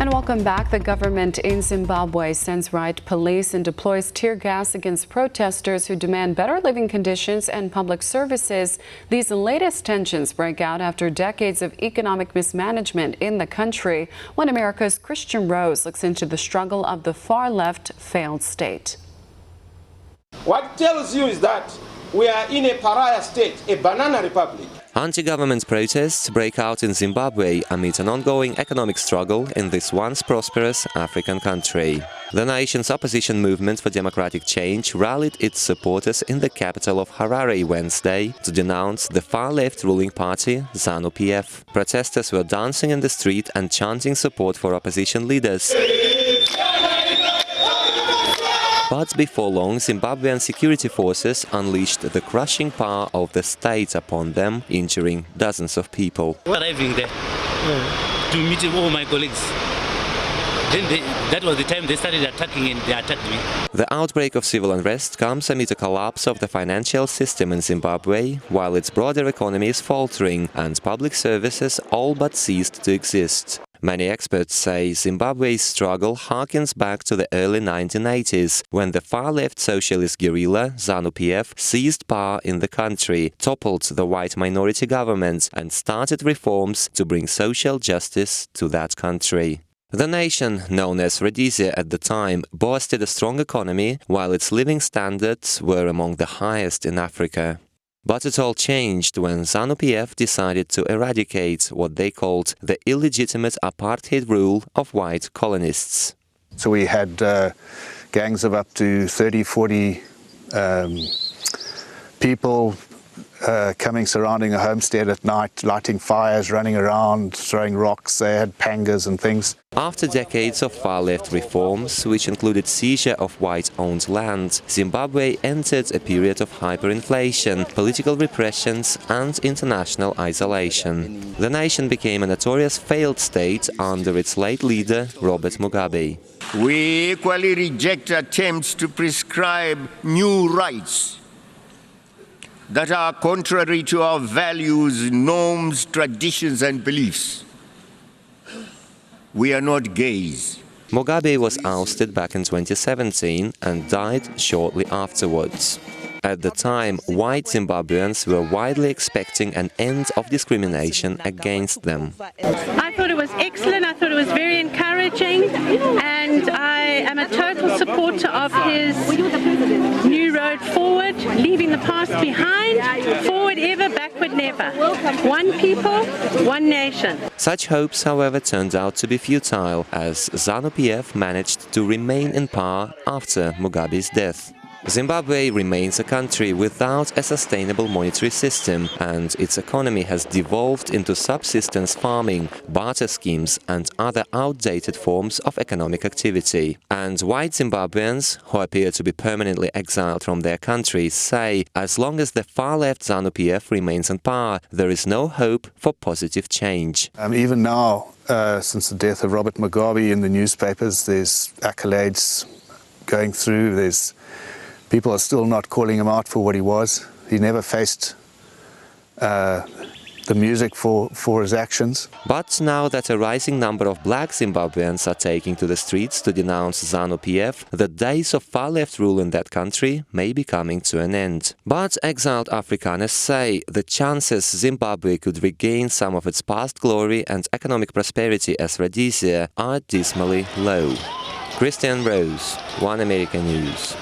And welcome back. The government in Zimbabwe sends riot police and deploys tear gas against protesters who demand better living conditions and public services. These latest tensions break out after decades of economic mismanagement in the country. One America's Kristian Rouz looks into the struggle of the far-left failed state. What tells you is that we are in a pariah state, a banana republic. Anti-government protests break out in Zimbabwe amid an ongoing economic struggle in this once prosperous African country. The nation's opposition movement for democratic change rallied its supporters in the capital of Harare Wednesday to denounce the far-left ruling party, ZANU-PF. Protesters were dancing in the street and chanting support for opposition leaders. But before long, Zimbabwean security forces unleashed the crushing power of the state upon them, injuring dozens of people. Arriving there to meet all my colleagues. Then that was the time they started attacking and they attacked me. The outbreak of civil unrest comes amid a collapse of the financial system in Zimbabwe, while its broader economy is faltering and public services all but ceased to exist. Many experts say Zimbabwe's struggle harkens back to the early 1980s, when the far-left socialist guerrilla ZANU-PF seized power in the country, toppled the white minority government and started reforms to bring social justice to that country. The nation, known as Rhodesia at the time, boasted a strong economy, while its living standards were among the highest in Africa. But it all changed when ZANU-PF decided to eradicate what they called the illegitimate apartheid rule of white colonists. So we had gangs of up to 30, 40 people coming, surrounding a homestead at night, lighting fires, running around, throwing rocks. They had pangas and things. After decades of far-left reforms, which included seizure of white-owned land, Zimbabwe entered a period of hyperinflation, political repressions and international isolation. The nation became a notorious failed state under its late leader, Robert Mugabe. We equally reject attempts to prescribe new rights that are contrary to our values, norms, traditions and beliefs. We are not gays. Mugabe was ousted back in 2017 and died shortly afterwards. At the time, white Zimbabweans were widely expecting an end of discrimination against them. I thought it was excellent, I thought it was very encouraging, and I am a total supporter of his new road forward, leaving the past behind, forward ever, backward never. One people, one nation. Such hopes, however, turned out to be futile, as ZANU-PF managed to remain in power after Mugabe's death. Zimbabwe remains a country without a sustainable monetary system, and its economy has devolved into subsistence farming, barter schemes and other outdated forms of economic activity. And white Zimbabweans, who appear to be permanently exiled from their country, say as long as the far-left ZANU-PF remains in power, there is no hope for positive change. Even now, since the death of Robert Mugabe, in the newspapers, there's accolades going through. People are still not calling him out for what he was. He never faced the music for his actions. But now that a rising number of black Zimbabweans are taking to the streets to denounce ZANU-PF, the days of far-left rule in that country may be coming to an end. But exiled Afrikaners say the chances Zimbabwe could regain some of its past glory and economic prosperity as Rhodesia are dismally low. Kristian Rouz, One American News.